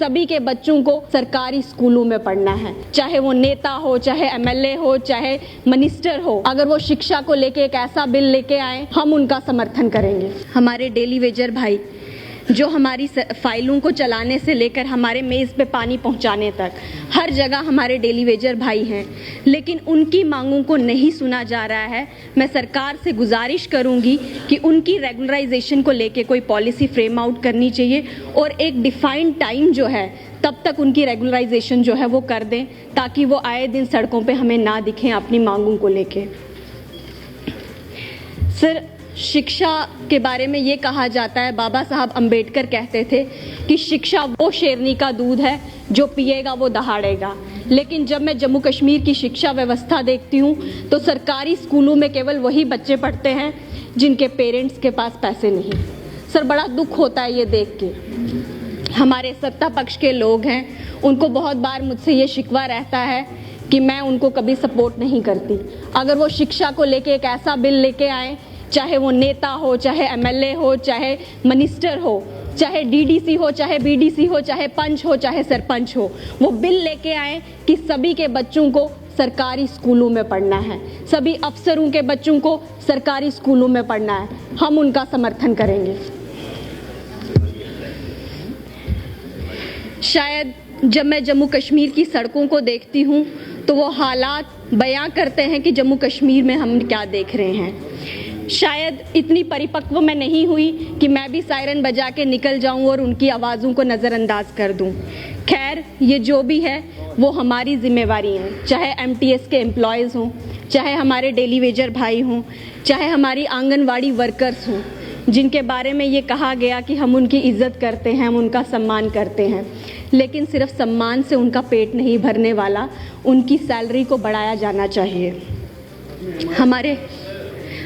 सभी के बच्चों को सरकारी स्कूलों में पढ़ना है, चाहे वो नेता हो, चाहे एमएलए हो, चाहे मिनिस्टर हो। अगर वो शिक्षा को लेके एक ऐसा बिल लेके आए, हम उनका समर्थन करेंगे। हमारे डेली वेजर भाई जो हमारी फाइलों को चलाने से लेकर हमारे मेज़ पे पानी पहुंचाने तक हर जगह हमारे डेली वेजर भाई हैं, लेकिन उनकी मांगों को नहीं सुना जा रहा है। मैं सरकार से गुजारिश करूंगी कि उनकी रेगुलराइजेशन को लेके कोई पॉलिसी फ्रेम आउट करनी चाहिए और एक डिफाइंड टाइम जो है तब तक उनकी रेगुलराइजेशन जो है वो कर दें, ताकि वो आए दिन सड़कों पे हमें ना दिखें अपनी मांगों को लेके। सर, शिक्षा के बारे में ये कहा जाता है, बाबा साहब अंबेडकर कहते थे कि शिक्षा वो शेरनी का दूध है जो पिएगा वो दहाड़ेगा। लेकिन जब मैं जम्मू कश्मीर की शिक्षा व्यवस्था देखती हूँ तो सरकारी स्कूलों में केवल वही बच्चे पढ़ते हैं जिनके पेरेंट्स के पास पैसे नहीं। सर, बड़ा दुख होता है ये देख के। हमारे सत्ता पक्ष के लोग हैं, उनको बहुत बार मुझसे ये शिकवा रहता है कि मैं उनको कभी सपोर्ट नहीं करती। अगर वो शिक्षा को लेके एक ऐसा बिल लेके आए, चाहे वो नेता हो, चाहे एमएलए हो, चाहे मिनिस्टर हो, चाहे डीडीसी हो, चाहे बीडीसी हो, चाहे पंच हो, चाहे सरपंच हो, वो बिल लेके आए कि सभी के बच्चों को सरकारी स्कूलों में पढ़ना है, सभी अफसरों के बच्चों को सरकारी स्कूलों में पढ़ना है, हम उनका समर्थन करेंगे। शायद जब मैं जम्मू कश्मीर की सड़कों को देखती हूँ तो वो हालात बयां करते हैं कि जम्मू कश्मीर में हम क्या देख रहे हैं। शायद इतनी परिपक्व मैं नहीं हुई कि मैं भी सायरन बजा के निकल जाऊं और उनकी आवाज़ों को नज़रअंदाज कर दूं। खैर, ये जो भी है वो हमारी जिम्मेवारी है, चाहे एमटीएस के एम्प्लॉयज़ हों, चाहे हमारे डेली वेजर भाई हों, चाहे हमारी आंगनवाड़ी वर्कर्स हों, जिनके बारे में ये कहा गया कि हम उनकी इज्जत करते हैं, हम उनका सम्मान करते हैं। लेकिन सिर्फ सम्मान से उनका पेट नहीं भरने वाला, उनकी सैलरी को बढ़ाया जाना चाहिए।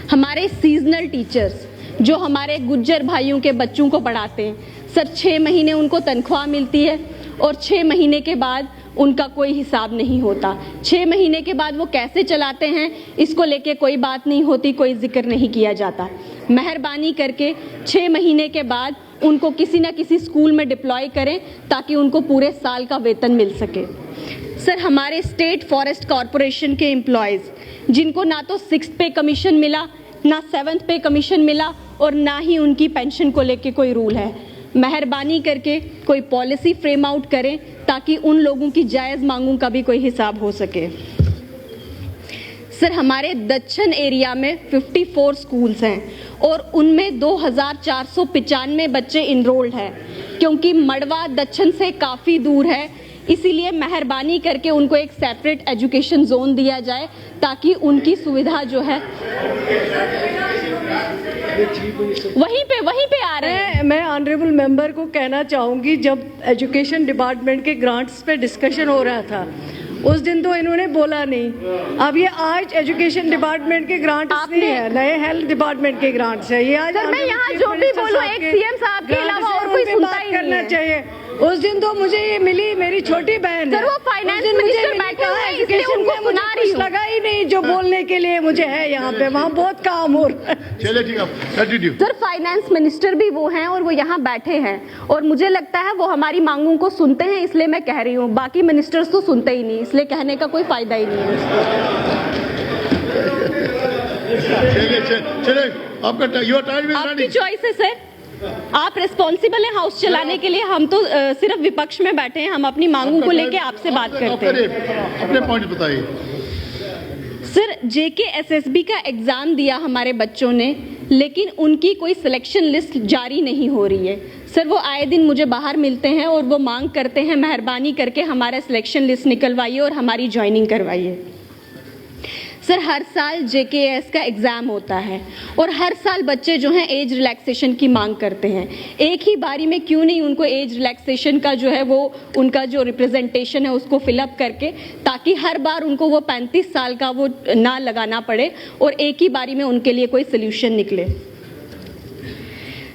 हमारे सीजनल टीचर्स जो हमारे गुज्जर भाइयों के बच्चों को पढ़ाते हैं, सर 6 महीने उनको तनख्वाह मिलती है और 6 महीने के बाद उनका कोई हिसाब नहीं होता। 6 महीने के बाद वो कैसे चलाते हैं इसको लेके कोई बात नहीं होती, कोई जिक्र नहीं किया जाता। मेहरबानी करके 6 महीने के बाद उनको किसी न किसी स्कूल में डिप्लॉय करें ताकि उनको पूरे साल का वेतन मिल सके। सर, हमारे स्टेट फॉरेस्ट कॉरपोरेशन के एम्प्लॉयज़ जिनको ना तो 6th पे कमीशन मिला, ना 7th पे कमीशन मिला और ना ही उनकी पेंशन को लेके कोई रूल है, मेहरबानी करके कोई पॉलिसी फ्रेम आउट करें ताकि उन लोगों की जायज़ मांगों का भी कोई हिसाब हो सके। सर, हमारे दक्षिण एरिया में 54 स्कूल्स हैं और उनमें 2495 बच्चे इनरोल्ड हैं। क्योंकि मड़वा दक्षिण से काफ़ी दूर है, इसीलिए मेहरबानी करके उनको एक सेपरेट एजुकेशन जोन दिया जाए ताकि उनकी सुविधा जो है वहीं पे आ रहे हैं। मैं ऑनरेबल मेंबर को कहना चाहूँगी, जब एजुकेशन डिपार्टमेंट के ग्रांट्स पे डिस्कशन हो रहा था उस दिन तो इन्होंने बोला नहीं। अब ये आज एजुकेशन डिपार्टमेंट के ग्रांट्स नहीं है, नए हेल्थ डिपार्टमेंट के ग्रांट्स है। ये आज मैं यहाँ जो भी बोलूँ, एक सीएम साहब के अलावा और कोई सुनता ही करना चाहिए। उस दिन तो मुझे ये मिली, मेरी छोटी बहन है, वो फाइनेंस मिनिस्टर बैठे हुए हैं, इसलिए उनको सुना रही हूं। लगा ही नहीं जो बोलने के लिए मुझे है यहाँ पे, वहाँ बहुत काम हो रहा है। चलिए ठीक है, सर, फाइनेंस मिनिस्टर भी वो हैं और वो यहाँ बैठे हैं और मुझे लगता है वो हमारी मांगों को सुनते हैं, इसलिए मैं कह रही हूँ। बाकी मिनिस्टर्स तो सुनते ही नहीं, इसलिए कहने का कोई फायदा ही नहीं है। चलिए, आपका योर टाइम इज आपकी चॉइस है सर, आप रिस्पॉन्सिबल हैं हाउस चलाने के लिए। हम तो सिर्फ विपक्ष में बैठे हैं, हम अपनी मांगों को लेके आपसे बात करते हैं। अपने पॉइंट बताइए। सर, JKSSB का एग्जाम दिया हमारे बच्चों ने, लेकिन उनकी कोई सिलेक्शन लिस्ट जारी नहीं हो रही है। सर, वो आए दिन मुझे बाहर मिलते हैं और वो मांग करते हैं मेहरबानी करके हमारा सिलेक्शन लिस्ट निकलवाइए और हमारी ज्वाइनिंग करवाइए। सर, हर साल JKS का एग्ज़ाम होता है और हर साल बच्चे जो हैं एज रिलैक्सेशन की मांग करते हैं। एक ही बारी में क्यों नहीं उनको एज रिलैक्सेशन का जो है वो उनका जो रिप्रेजेंटेशन है उसको फिलअप करके, ताकि हर बार उनको वो 35 साल का वो ना लगाना पड़े और एक ही बारी में उनके लिए कोई सोल्यूशन निकले।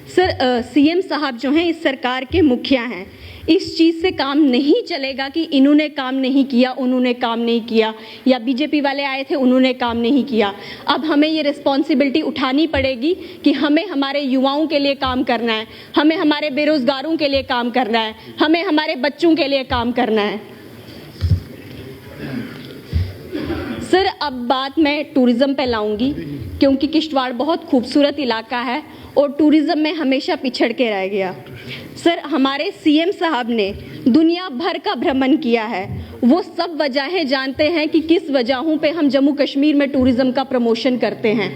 सर, CM साहब जो हैं इस सरकार के मुखिया हैं, इस चीज़ से काम नहीं चलेगा कि इन्होंने काम नहीं किया, उन्होंने काम नहीं किया, या बीजेपी वाले आए थे उन्होंने काम नहीं किया। अब हमें ये रिस्पॉन्सिबिलिटी उठानी पड़ेगी कि हमें हमारे युवाओं के लिए काम करना है, हमें हमारे बेरोजगारों के लिए काम करना है, हमें हमारे बच्चों के लिए काम करना है। सर, अब बात मैं टूरिज्म पे लाऊंगी, क्योंकि किश्तवाड़ बहुत खूबसूरत इलाका है और टूरिज्म में हमेशा पिछड़ के रह गया। सर, हमारे सीएम साहब ने दुनिया भर का भ्रमण किया है, वो सब वजहें जानते हैं कि किस वजहों पे हम जम्मू कश्मीर में टूरिज्म का प्रमोशन करते हैं।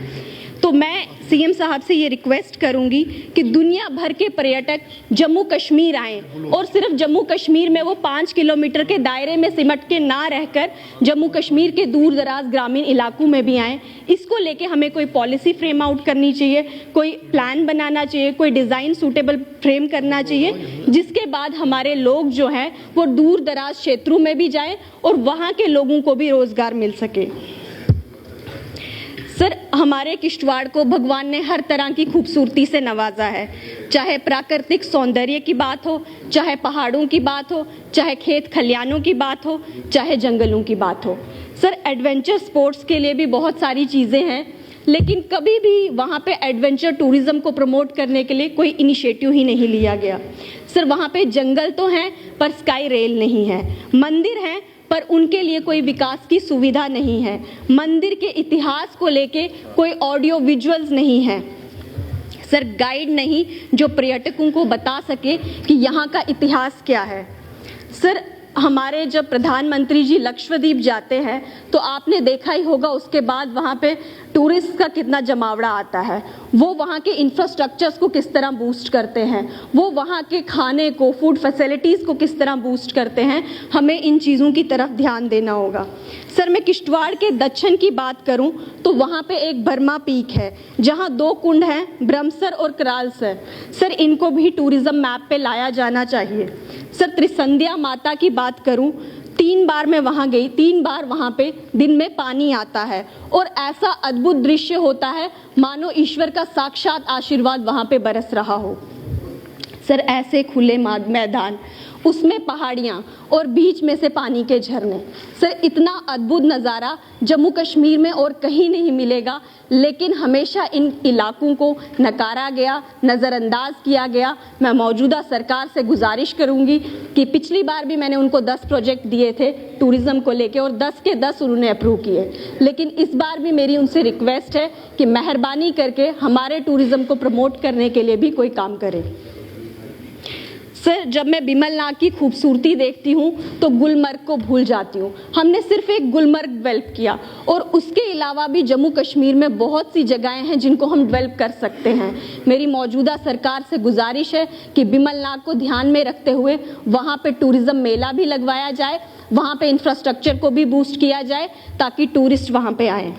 तो मैं सीएम साहब से ये रिक्वेस्ट करूंगी कि दुनिया भर के पर्यटक जम्मू कश्मीर आएं और सिर्फ जम्मू कश्मीर में वो 5 किलोमीटर के दायरे में सिमट के ना रहकर जम्मू कश्मीर के दूर दराज ग्रामीण इलाकों में भी आएं। इसको लेके हमें कोई पॉलिसी फ्रेम आउट करनी चाहिए, कोई प्लान बनाना चाहिए, कोई डिज़ाइन सूटेबल फ्रेम करना चाहिए, जिसके बाद हमारे लोग जो हैं वो दूर दराज क्षेत्रों में भी जाएं और वहाँ के लोगों को भी रोज़गार मिल सके। सर, हमारे किश्तवाड़ को भगवान ने हर तरह की खूबसूरती से नवाजा है, चाहे प्राकृतिक सौंदर्य की बात हो, चाहे पहाड़ों की बात हो, चाहे खेत खलियानों की बात हो, चाहे जंगलों की बात हो। सर, एडवेंचर स्पोर्ट्स के लिए भी बहुत सारी चीज़ें हैं, लेकिन कभी भी वहाँ पे एडवेंचर टूरिज्म को प्रमोट करने के लिए कोई इनिशिएटिव ही नहीं लिया गया। सर, वहाँ पे जंगल तो हैं पर स्काई रेल नहीं है, मंदिर हैं पर उनके लिए कोई विकास की सुविधा नहीं है, मंदिर के इतिहास को लेके कोई ऑडियो विजुअल्स नहीं है। सर, गाइड नहीं जो पर्यटकों को बता सके कि यहाँ का इतिहास क्या है। सर, हमारे जब प्रधानमंत्री जी लक्षद्वीप जाते हैं तो आपने देखा ही होगा उसके बाद वहाँ पे टूरिस्ट का कितना जमावड़ा आता है। वो वहाँ के इंफ्रास्ट्रक्चर्स को किस तरह बूस्ट करते हैं, वो वहाँ के खाने को, फूड फैसिलिटीज़ को किस तरह बूस्ट करते हैं, हमें इन चीज़ों की तरफ ध्यान देना होगा। सर, मैं किश्तवाड़ के दक्षिण की बात करूं तो वहाँ पे एक बर्मा पीक है जहाँ 2 कुंड हैं, ब्रह्मसर और करालसर। सर, इनको भी टूरिज्म मैप पे लाया जाना चाहिए। सर, त्रिसंध्या माता की बात करूं, 3 बार मैं वहाँ गई, 3 बार वहाँ पे दिन में पानी आता है और ऐसा अद्भुत दृश्य होता है मानो ईश्वर का साक्षात आशीर्वाद वहाँ पे बरस रहा हो। सर, ऐसे खुले मैदान, उसमें पहाड़ियाँ और बीच में से पानी के झरने। सर, इतना अद्भुत नज़ारा जम्मू कश्मीर में और कहीं नहीं मिलेगा, लेकिन हमेशा इन इलाकों को नकारा गया, नज़रअंदाज किया गया। मैं मौजूदा सरकार से गुजारिश करूंगी कि पिछली बार भी मैंने उनको 10 प्रोजेक्ट दिए थे टूरिज़्म को लेके और 10 के 10 उन्होंने अप्रूव किए, लेकिन इस बार भी मेरी उनसे रिक्वेस्ट है कि मेहरबानी करके हमारे टूरिज़्म को प्रमोट करने के लिए भी कोई काम करें। सर, जब मैं बिमलनाथ की खूबसूरती देखती हूँ तो गुलमर्ग को भूल जाती हूँ। हमने सिर्फ एक गुलमर्ग डेवलप किया और उसके अलावा भी जम्मू कश्मीर में बहुत सी जगहें हैं जिनको हम डेवलप कर सकते हैं। मेरी मौजूदा सरकार से गुजारिश है कि बिमलनाथ को ध्यान में रखते हुए वहाँ पे टूरिज़्म मेला भी लगवाया जाए, वहाँ पे इंफ्रास्ट्रक्चर को भी बूस्ट किया जाए ताकि टूरिस्ट वहाँ पे आएँ।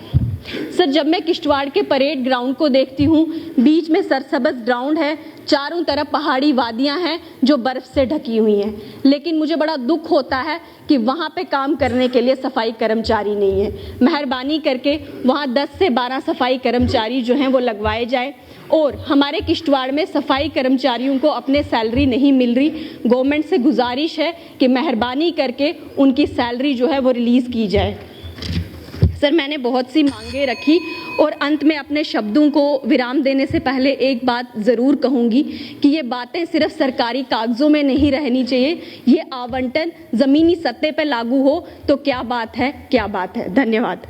सर, जब मैं किश्तवाड़ के परेड ग्राउंड को देखती हूँ, बीच में सरसब्ज ग्राउंड है, चारों तरफ पहाड़ी वादियाँ हैं जो बर्फ़ से ढकी हुई हैं, लेकिन मुझे बड़ा दुख होता है कि वहाँ पे काम करने के लिए सफाई कर्मचारी नहीं है। मेहरबानी करके वहाँ 10 से 12 सफाई कर्मचारी जो हैं वो लगवाए जाए। और हमारे किश्तवाड़ में सफाई कर्मचारियों को अपने सैलरी नहीं मिल रही, गवर्नमेंट से गुजारिश है कि मेहरबानी करके उनकी सैलरी जो है वो रिलीज़ की जाए। सर, मैंने बहुत सी मांगे रखी और अंत में अपने शब्दों को विराम देने से पहले एक बात ज़रूर कहूँगी कि ये बातें सिर्फ सरकारी कागज़ों में नहीं रहनी चाहिए, ये आवंटन ज़मीनी सतह पर लागू हो तो क्या बात है, क्या बात है। धन्यवाद।